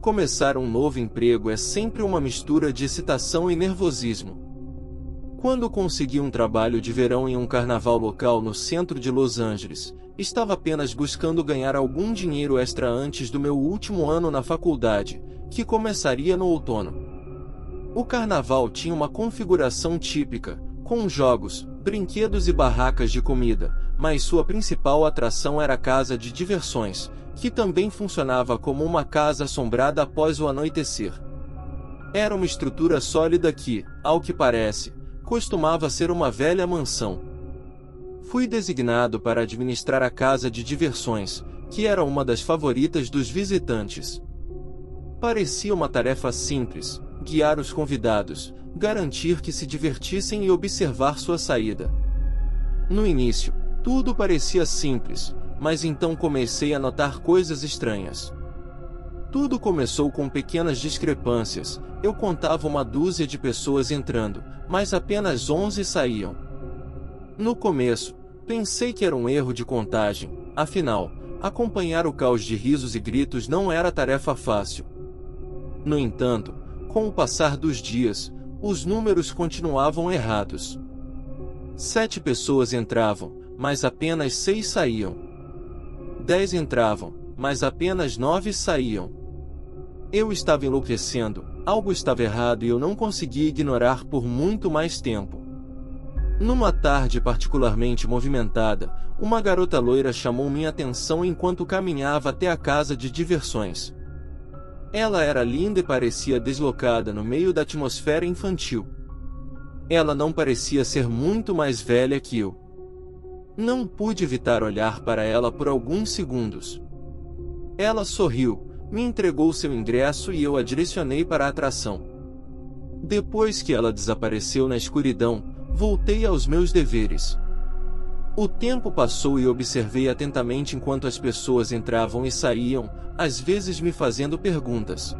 Começar um novo emprego é sempre uma mistura de excitação e nervosismo. Quando consegui um trabalho de verão em um carnaval local no centro de Los Angeles, estava apenas buscando ganhar algum dinheiro extra antes do meu último ano na faculdade, que começaria no outono. O carnaval tinha uma configuração típica, com jogos, brinquedos e barracas de comida, mas sua principal atração era a casa de diversões, que também funcionava como uma casa assombrada após o anoitecer. Era uma estrutura sólida que, ao que parece, costumava ser uma velha mansão. Fui designado para administrar a casa de diversões, que era uma das favoritas dos visitantes. Parecia uma tarefa simples: guiar os convidados, garantir que se divertissem e observar sua saída. No início, tudo parecia simples, mas então comecei a notar coisas estranhas. Tudo começou com pequenas discrepâncias. Eu contava uma dúzia de pessoas entrando, mas apenas 11 saíam. No começo, pensei que era um erro de contagem, afinal, acompanhar o caos de risos e gritos não era tarefa fácil. No entanto, com o passar dos dias, os números continuavam errados. 7 pessoas entravam, mas apenas 6 saíam. 10 entravam, mas apenas 9 saíam. Eu estava enlouquecendo, algo estava errado e eu não conseguia ignorar por muito mais tempo. Numa tarde particularmente movimentada, uma garota loira chamou minha atenção enquanto caminhava até a casa de diversões. Ela era linda e parecia deslocada no meio da atmosfera infantil. Ela não parecia ser muito mais velha que eu. Não pude evitar olhar para ela por alguns segundos. Ela sorriu, me entregou seu ingresso e eu a direcionei para a atração. Depois que ela desapareceu na escuridão, voltei aos meus deveres. O tempo passou e observei atentamente enquanto as pessoas entravam e saíam, às vezes me fazendo perguntas.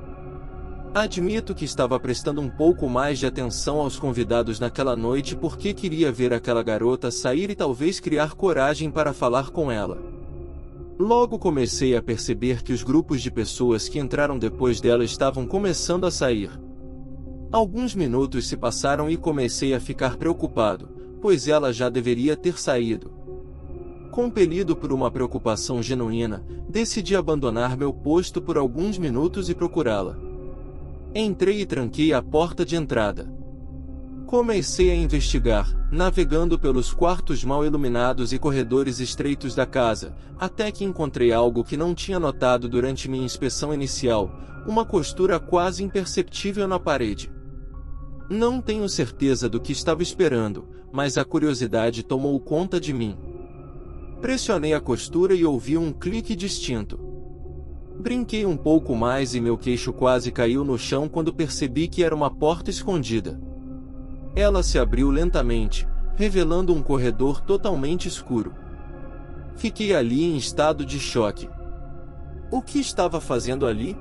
Admito que estava prestando um pouco mais de atenção aos convidados naquela noite porque queria ver aquela garota sair e talvez criar coragem para falar com ela. Logo comecei a perceber que os grupos de pessoas que entraram depois dela estavam começando a sair. Alguns minutos se passaram e comecei a ficar preocupado, pois ela já deveria ter saído. Compelido por uma preocupação genuína, decidi abandonar meu posto por alguns minutos e procurá-la. Entrei e tranquei a porta de entrada. Comecei a investigar, navegando pelos quartos mal iluminados e corredores estreitos da casa, até que encontrei algo que não tinha notado durante minha inspeção inicial, uma costura quase imperceptível na parede. Não tenho certeza do que estava esperando, mas a curiosidade tomou conta de mim. Pressionei a costura e ouvi um clique distinto. Brinquei um pouco mais e meu queixo quase caiu no chão quando percebi que era uma porta escondida. Ela se abriu lentamente, revelando um corredor totalmente escuro. Fiquei ali em estado de choque. O que estava fazendo ali?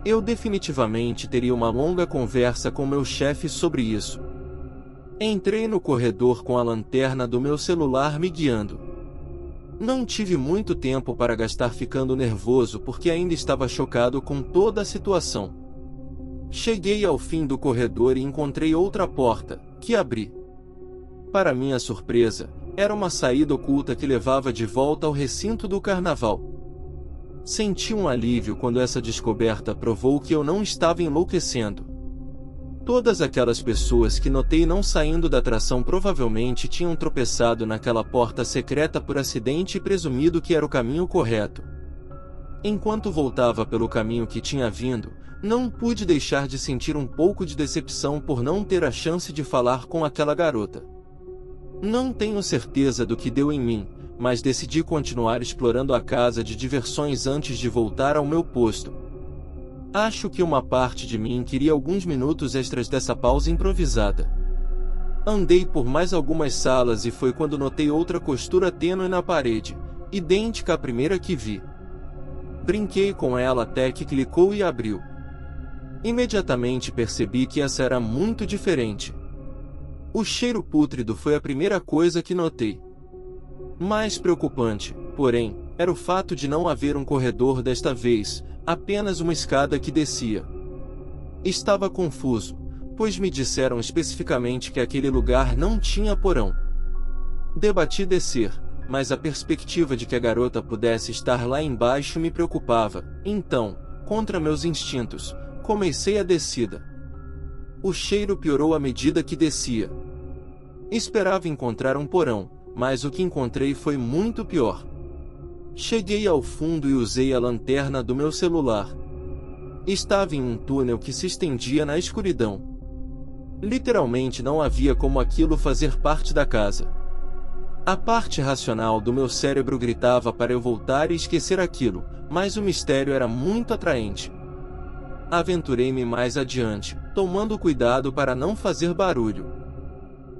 Eu definitivamente teria uma longa conversa com meu chefe sobre isso. Entrei no corredor com a lanterna do meu celular me guiando. Não tive muito tempo para gastar ficando nervoso porque ainda estava chocado com toda a situação. Cheguei ao fim do corredor e encontrei outra porta, que abri. Para minha surpresa, era uma saída oculta que levava de volta ao recinto do carnaval. Senti um alívio quando essa descoberta provou que eu não estava enlouquecendo. Todas aquelas pessoas que notei não saindo da atração provavelmente tinham tropeçado naquela porta secreta por acidente e presumido que era o caminho correto. Enquanto voltava pelo caminho que tinha vindo, não pude deixar de sentir um pouco de decepção por não ter a chance de falar com aquela garota. Não tenho certeza do que deu em mim, mas decidi continuar explorando a casa de diversões antes de voltar ao meu posto. Acho que uma parte de mim queria alguns minutos extras dessa pausa improvisada. Andei por mais algumas salas e foi quando notei outra costura tênue na parede, idêntica à primeira que vi. Brinquei com ela até que clicou e abriu. Imediatamente percebi que essa era muito diferente. O cheiro pútrido foi a primeira coisa que notei. Mais preocupante, porém, era o fato de não haver um corredor desta vez, apenas uma escada que descia. Estava confuso, pois me disseram especificamente que aquele lugar não tinha porão. Debati descer, mas a perspectiva de que a garota pudesse estar lá embaixo me preocupava, então, contra meus instintos, comecei a descida. O cheiro piorou à medida que descia. Esperava encontrar um porão, mas o que encontrei foi muito pior. Cheguei ao fundo e usei a lanterna do meu celular. Estava em um túnel que se estendia na escuridão. Literalmente não havia como aquilo fazer parte da casa. A parte racional do meu cérebro gritava para eu voltar e esquecer aquilo, mas o mistério era muito atraente. Aventurei-me mais adiante, tomando cuidado para não fazer barulho.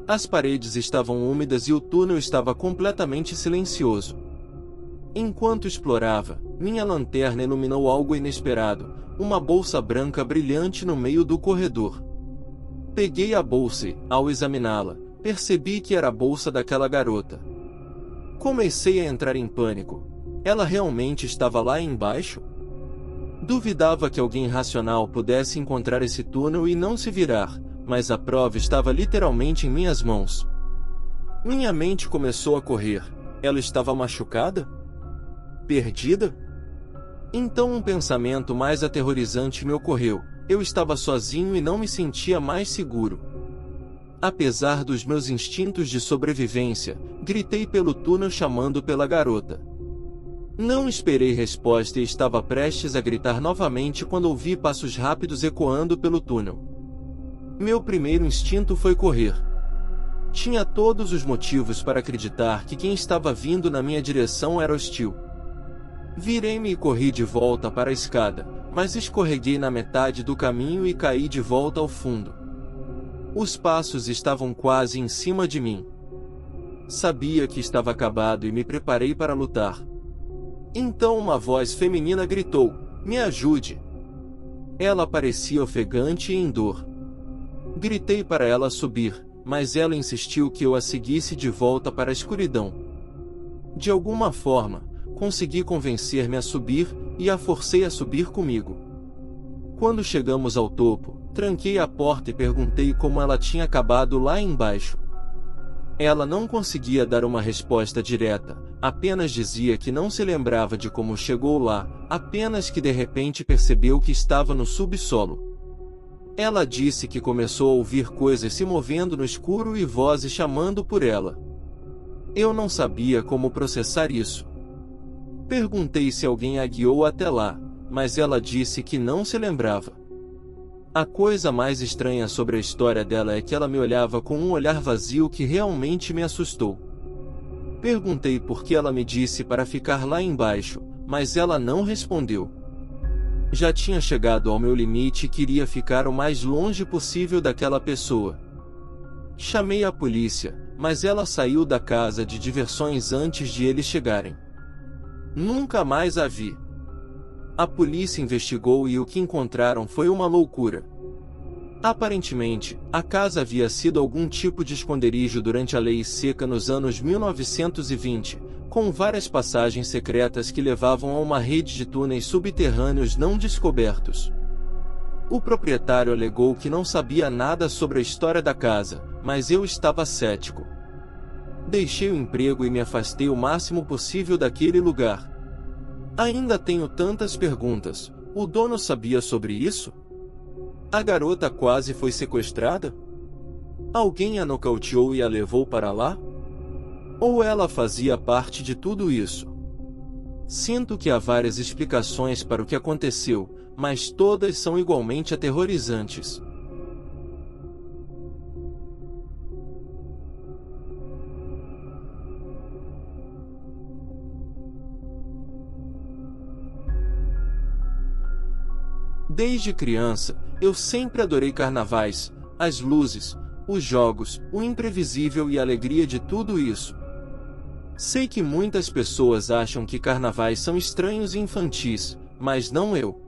As paredes estavam úmidas e o túnel estava completamente silencioso. Enquanto explorava, minha lanterna iluminou algo inesperado, uma bolsa branca brilhante no meio do corredor. Peguei a bolsa e, ao examiná-la, percebi que era a bolsa daquela garota. Comecei a entrar em pânico. Ela realmente estava lá embaixo? Duvidava que alguém racional pudesse encontrar esse túnel e não se virar, mas a prova estava literalmente em minhas mãos. Minha mente começou a correr. Ela estava machucada? Perdida? Então um pensamento mais aterrorizante me ocorreu. Eu estava sozinho e não me sentia mais seguro. Apesar dos meus instintos de sobrevivência, gritei pelo túnel chamando pela garota. Não esperei resposta e estava prestes a gritar novamente quando ouvi passos rápidos ecoando pelo túnel. Meu primeiro instinto foi correr. Tinha todos os motivos para acreditar que quem estava vindo na minha direção era hostil. Virei-me e corri de volta para a escada, mas escorreguei na metade do caminho e caí de volta ao fundo. Os passos estavam quase em cima de mim. Sabia que estava acabado e me preparei para lutar. Então uma voz feminina gritou: "Me ajude!" Ela parecia ofegante e em dor. Gritei para ela subir, mas ela insistiu que eu a seguisse de volta para a escuridão. De alguma forma, consegui convencer-me a subir, e a forcei a subir comigo. Quando chegamos ao topo, tranquei a porta e perguntei como ela tinha acabado lá embaixo. Ela não conseguia dar uma resposta direta, apenas dizia que não se lembrava de como chegou lá, apenas que de repente percebeu que estava no subsolo. Ela disse que começou a ouvir coisas se movendo no escuro e vozes chamando por ela. Eu não sabia como processar isso. Perguntei se alguém a guiou até lá, mas ela disse que não se lembrava. A coisa mais estranha sobre a história dela é que ela me olhava com um olhar vazio que realmente me assustou. Perguntei por que ela me disse para ficar lá embaixo, mas ela não respondeu. Já tinha chegado ao meu limite e queria ficar o mais longe possível daquela pessoa. Chamei a polícia, mas ela saiu da casa de diversões antes de eles chegarem. Nunca mais a vi. A polícia investigou e o que encontraram foi uma loucura. Aparentemente, a casa havia sido algum tipo de esconderijo durante a lei seca nos anos 1920, com várias passagens secretas que levavam a uma rede de túneis subterrâneos não descobertos. O proprietário alegou que não sabia nada sobre a história da casa, mas eu estava cético. Deixei o emprego e me afastei o máximo possível daquele lugar. Ainda tenho tantas perguntas. O dono sabia sobre isso? A garota quase foi sequestrada? Alguém a nocauteou e a levou para lá? Ou ela fazia parte de tudo isso? Sinto que há várias explicações para o que aconteceu, mas todas são igualmente aterrorizantes. Desde criança, eu sempre adorei carnavais, as luzes, os jogos, o imprevisível e a alegria de tudo isso. Sei que muitas pessoas acham que carnavais são estranhos e infantis, mas não eu.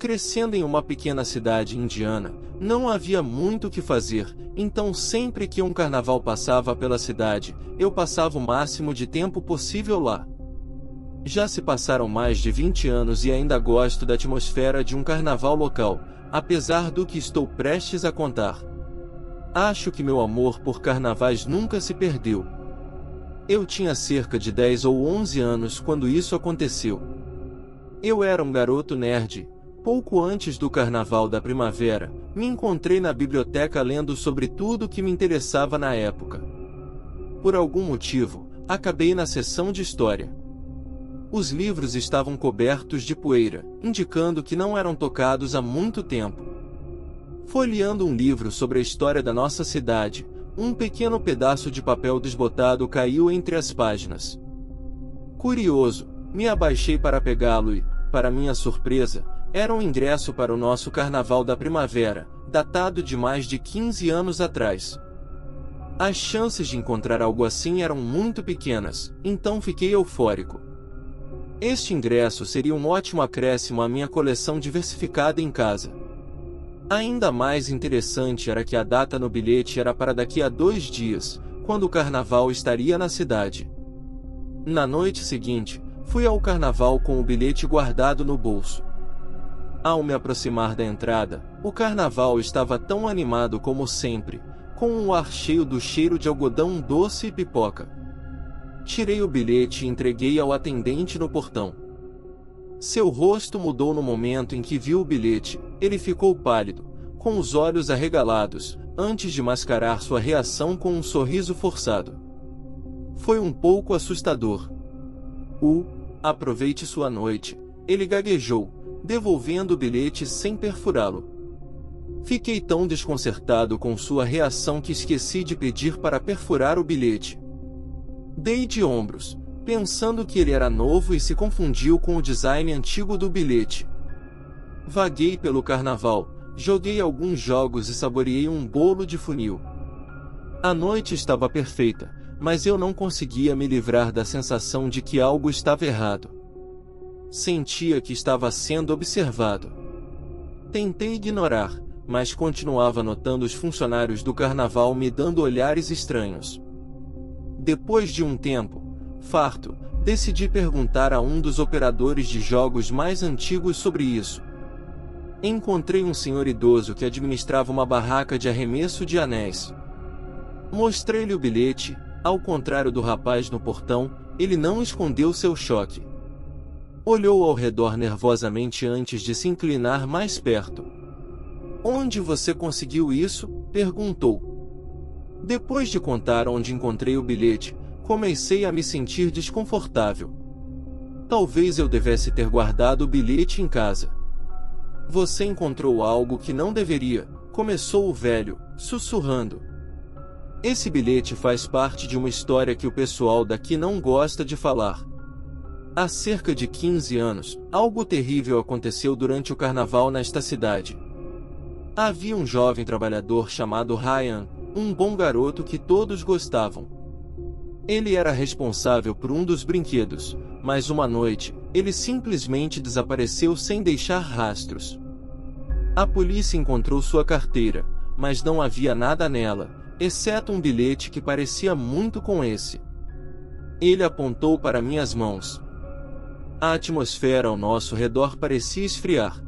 Crescendo em uma pequena cidade indiana, não havia muito o que fazer, então sempre que um carnaval passava pela cidade, eu passava o máximo de tempo possível lá. Já se passaram mais de 20 anos e ainda gosto da atmosfera de um carnaval local, apesar do que estou prestes a contar. Acho que meu amor por carnavais nunca se perdeu. Eu tinha cerca de 10 ou 11 anos quando isso aconteceu. Eu era um garoto nerd. Pouco antes do carnaval da primavera, me encontrei na biblioteca lendo sobre tudo que me interessava na época. Por algum motivo, acabei na seção de história. Os livros estavam cobertos de poeira, indicando que não eram tocados há muito tempo. Folheando um livro sobre a história da nossa cidade, um pequeno pedaço de papel desbotado caiu entre as páginas. Curioso, me abaixei para pegá-lo e, para minha surpresa, era um ingresso para o nosso carnaval da primavera, datado de mais de 15 anos atrás. As chances de encontrar algo assim eram muito pequenas, então fiquei eufórico. Este ingresso seria um ótimo acréscimo à minha coleção diversificada em casa. Ainda mais interessante era que a data no bilhete era para daqui a 2 dias, quando o carnaval estaria na cidade. Na noite seguinte, fui ao carnaval com o bilhete guardado no bolso. Ao me aproximar da entrada, o carnaval estava tão animado como sempre, com um ar cheio do cheiro de algodão doce e pipoca. Tirei o bilhete e entreguei ao atendente no portão. Seu rosto mudou no momento em que viu o bilhete, ele ficou pálido, com os olhos arregalados, antes de mascarar sua reação com um sorriso forçado. Foi um pouco assustador. Aproveite sua noite, ele gaguejou, devolvendo o bilhete sem perfurá-lo. Fiquei tão desconcertado com sua reação que esqueci de pedir para perfurar o bilhete. Dei de ombros, pensando que ele era novo e se confundiu com o design antigo do bilhete. Vaguei pelo carnaval, joguei alguns jogos e saboreei um bolo de funil. A noite estava perfeita, mas eu não conseguia me livrar da sensação de que algo estava errado. Sentia que estava sendo observado. Tentei ignorar, mas continuava notando os funcionários do carnaval me dando olhares estranhos. Depois de um tempo, farto, decidi perguntar a um dos operadores de jogos mais antigos sobre isso. Encontrei um senhor idoso que administrava uma barraca de arremesso de anéis. Mostrei-lhe o bilhete, ao contrário do rapaz no portão, ele não escondeu seu choque. Olhou ao redor nervosamente antes de se inclinar mais perto. "Onde você conseguiu isso?" perguntou. Depois de contar onde encontrei o bilhete, comecei a me sentir desconfortável. Talvez eu devesse ter guardado o bilhete em casa. "Você encontrou algo que não deveria", começou o velho, sussurrando. "Esse bilhete faz parte de uma história que o pessoal daqui não gosta de falar. Há cerca de 15 anos, algo terrível aconteceu durante o carnaval nesta cidade. Havia um jovem trabalhador chamado Ryan, um bom garoto que todos gostavam. Ele era responsável por um dos brinquedos, mas uma noite, ele simplesmente desapareceu sem deixar rastros. A polícia encontrou sua carteira, mas não havia nada nela, exceto um bilhete que parecia muito com esse. Ele apontou para minhas mãos. A atmosfera ao nosso redor parecia esfriar.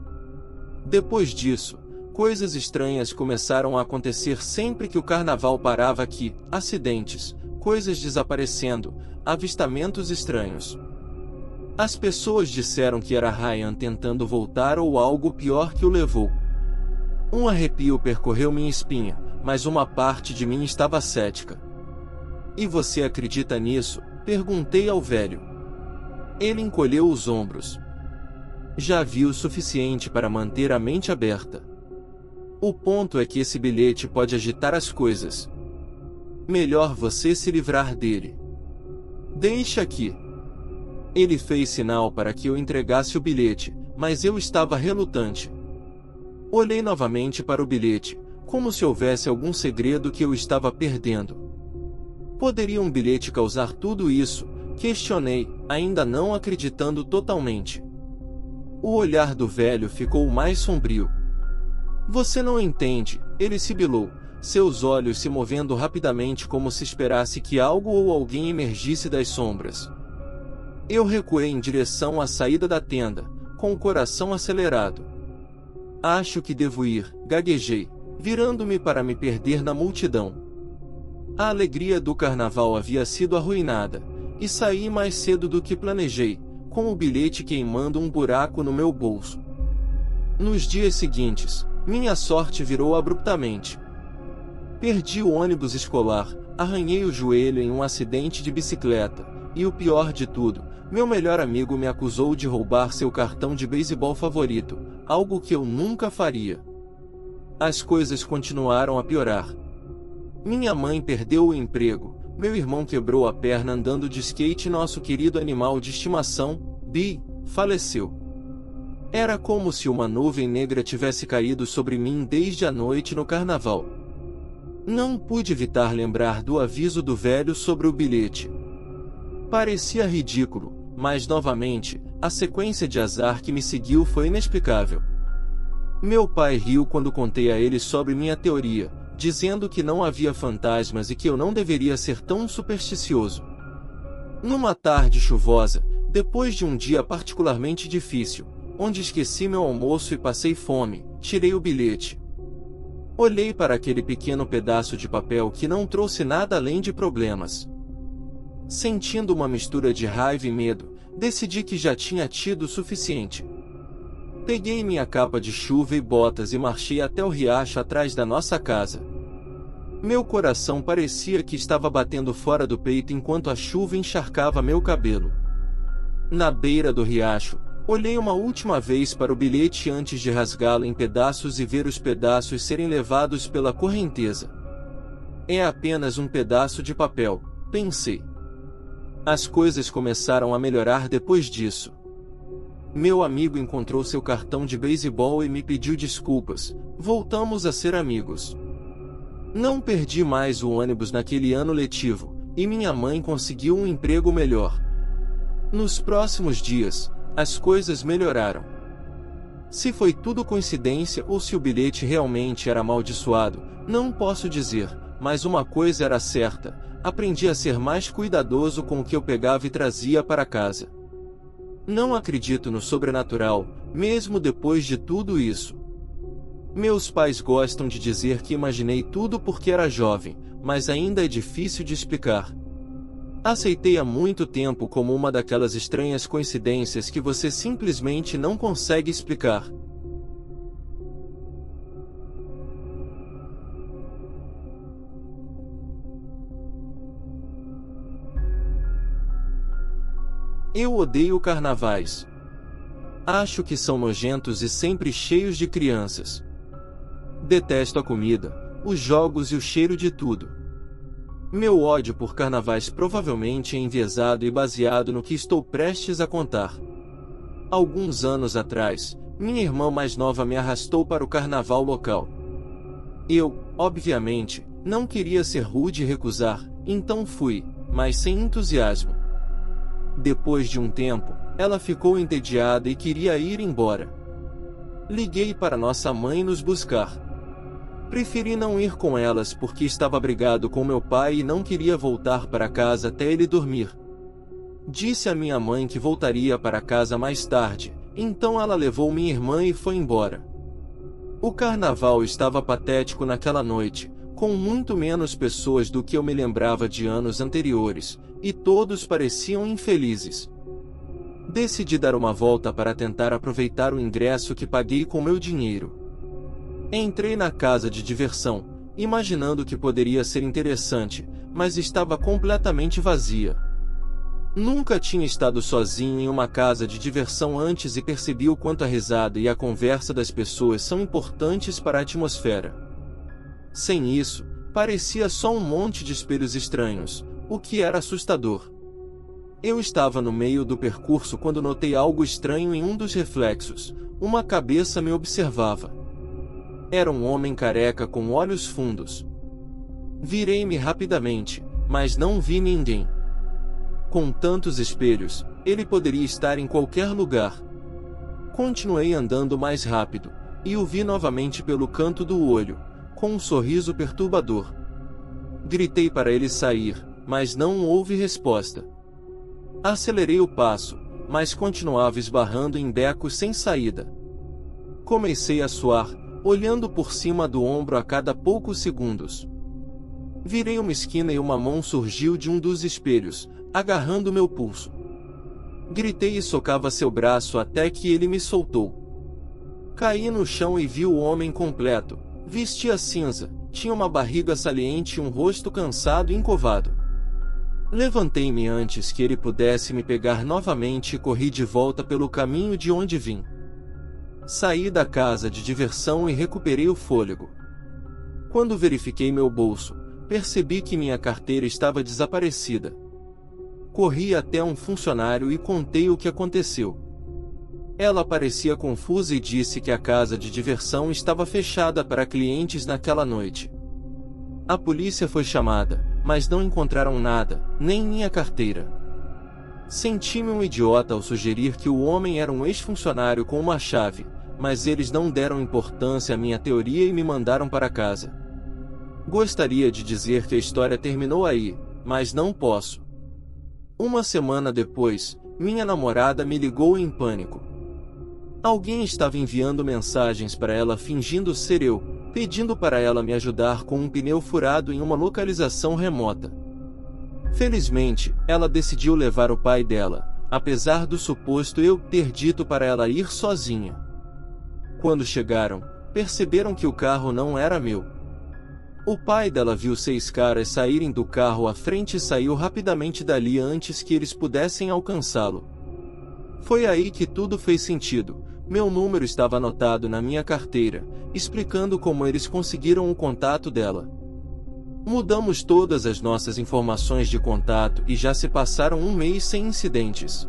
Depois disso, coisas estranhas começaram a acontecer sempre que o carnaval parava aqui: acidentes, coisas desaparecendo, avistamentos estranhos. As pessoas disseram que era Ryan tentando voltar ou algo pior que o levou. Um arrepio percorreu minha espinha, mas uma parte de mim estava cética. "E você acredita nisso?" perguntei ao velho. Ele encolheu os ombros. "Já vi o suficiente para manter a mente aberta. O ponto é que esse bilhete pode agitar as coisas. Melhor você se livrar dele. Deixa aqui." Ele fez sinal para que eu entregasse o bilhete, mas eu estava relutante. Olhei novamente para o bilhete, como se houvesse algum segredo que eu estava perdendo. Poderia um bilhete causar tudo isso? Questionei, ainda não acreditando totalmente. O olhar do velho ficou mais sombrio. Você não entende, ele sibilou, seus olhos se movendo rapidamente como se esperasse que algo ou alguém emergisse das sombras. Eu recuei em direção à saída da tenda, com o coração acelerado. Acho que devo ir, gaguejei, virando-me para me perder na multidão. A alegria do carnaval havia sido arruinada, e saí mais cedo do que planejei, com o bilhete queimando um buraco no meu bolso. Nos dias seguintes, minha sorte virou abruptamente. Perdi o ônibus escolar, arranhei o joelho em um acidente de bicicleta, e o pior de tudo, meu melhor amigo me acusou de roubar seu cartão de beisebol favorito, algo que eu nunca faria. As coisas continuaram a piorar. Minha mãe perdeu o emprego, meu irmão quebrou a perna andando de skate e nosso querido animal de estimação, Bi, faleceu. Era como se uma nuvem negra tivesse caído sobre mim desde a noite no carnaval. Não pude evitar lembrar do aviso do velho sobre o bilhete. Parecia ridículo, mas novamente, a sequência de azar que me seguiu foi inexplicável. Meu pai riu quando contei a ele sobre minha teoria, dizendo que não havia fantasmas e que eu não deveria ser tão supersticioso. Numa tarde chuvosa, depois de um dia particularmente difícil, onde esqueci meu almoço e passei fome, tirei o bilhete. Olhei para aquele pequeno pedaço de papel que não trouxe nada além de problemas. Sentindo uma mistura de raiva e medo, decidi que já tinha tido o suficiente. Peguei minha capa de chuva e botas e marchei até o riacho atrás da nossa casa. Meu coração parecia que estava batendo fora do peito enquanto a chuva encharcava meu cabelo. Na beira do riacho, olhei uma última vez para o bilhete antes de rasgá-lo em pedaços e ver os pedaços serem levados pela correnteza. É apenas um pedaço de papel, pensei. As coisas começaram a melhorar depois disso. Meu amigo encontrou seu cartão de beisebol e me pediu desculpas. Voltamos a ser amigos. Não perdi mais o ônibus naquele ano letivo, e minha mãe conseguiu um emprego melhor. Nos próximos dias, as coisas melhoraram. Se foi tudo coincidência ou se o bilhete realmente era amaldiçoado, não posso dizer, mas uma coisa era certa: aprendi a ser mais cuidadoso com o que eu pegava e trazia para casa. Não acredito no sobrenatural, mesmo depois de tudo isso. Meus pais gostam de dizer que imaginei tudo porque era jovem, mas ainda é difícil de explicar. Aceitei há muito tempo como uma daquelas estranhas coincidências que você simplesmente não consegue explicar. Eu odeio carnavais. Acho que são nojentos e sempre cheios de crianças. Detesto a comida, os jogos e o cheiro de tudo. Meu ódio por carnavais provavelmente é enviesado e baseado no que estou prestes a contar. Alguns anos atrás, minha irmã mais nova me arrastou para o carnaval local. Eu, obviamente, não queria ser rude e recusar, então fui, mas sem entusiasmo. Depois de um tempo, ela ficou entediada e queria ir embora. Liguei para nossa mãe nos buscar. Preferi não ir com elas porque estava brigado com meu pai e não queria voltar para casa até ele dormir. Disse a minha mãe que voltaria para casa mais tarde, então ela levou minha irmã e foi embora. O carnaval estava patético naquela noite, com muito menos pessoas do que eu me lembrava de anos anteriores, e todos pareciam infelizes. Decidi dar uma volta para tentar aproveitar o ingresso que paguei com meu dinheiro. Entrei na casa de diversão, imaginando que poderia ser interessante, mas estava completamente vazia. Nunca tinha estado sozinho em uma casa de diversão antes e percebi o quanto a risada e a conversa das pessoas são importantes para a atmosfera. Sem isso, parecia só um monte de espelhos estranhos, o que era assustador. Eu estava no meio do percurso quando notei algo estranho em um dos reflexos. Uma cabeça me observava. Era um homem careca com olhos fundos. Virei-me rapidamente, mas não vi ninguém. Com tantos espelhos, ele poderia estar em qualquer lugar. Continuei andando mais rápido, e o vi novamente pelo canto do olho, com um sorriso perturbador. Gritei para ele sair, mas não houve resposta. Acelerei o passo, mas continuava esbarrando em becos sem saída. Comecei a suar, olhando por cima do ombro a cada poucos segundos. Virei uma esquina e uma mão surgiu de um dos espelhos, agarrando meu pulso. Gritei e socava seu braço até que ele me soltou. Caí no chão e vi o homem completo. Vestia cinza, tinha uma barriga saliente e um rosto cansado e encovado. Levantei-me antes que ele pudesse me pegar novamente e corri de volta pelo caminho de onde vim. Saí da casa de diversão e recuperei o fôlego. Quando verifiquei meu bolso, percebi que minha carteira estava desaparecida. Corri até um funcionário e contei o que aconteceu. Ela parecia confusa e disse que a casa de diversão estava fechada para clientes naquela noite. A polícia foi chamada, mas não encontraram nada, nem minha carteira. Senti-me um idiota ao sugerir que o homem era um ex-funcionário com uma chave, mas eles não deram importância à minha teoria e me mandaram para casa. Gostaria de dizer que a história terminou aí, mas não posso. Uma semana depois, minha namorada me ligou em pânico. Alguém estava enviando mensagens para ela fingindo ser eu, pedindo para ela me ajudar com um pneu furado em uma localização remota. Felizmente, ela decidiu levar o pai dela, apesar do suposto eu ter dito para ela ir sozinha. Quando chegaram, perceberam que o carro não era meu. O pai dela viu 6 caras saírem do carro à frente e saiu rapidamente dali antes que eles pudessem alcançá-lo. Foi aí que tudo fez sentido. Meu número estava anotado na minha carteira, explicando como eles conseguiram o contato dela. Mudamos todas as nossas informações de contato e já se passaram um mês sem incidentes.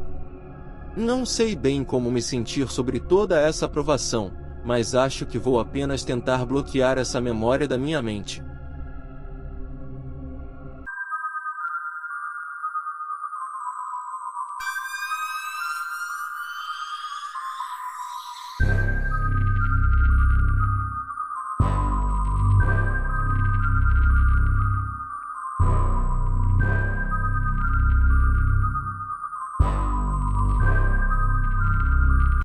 Não sei bem como me sentir sobre toda essa aprovação, mas acho que vou apenas tentar bloquear essa memória da minha mente.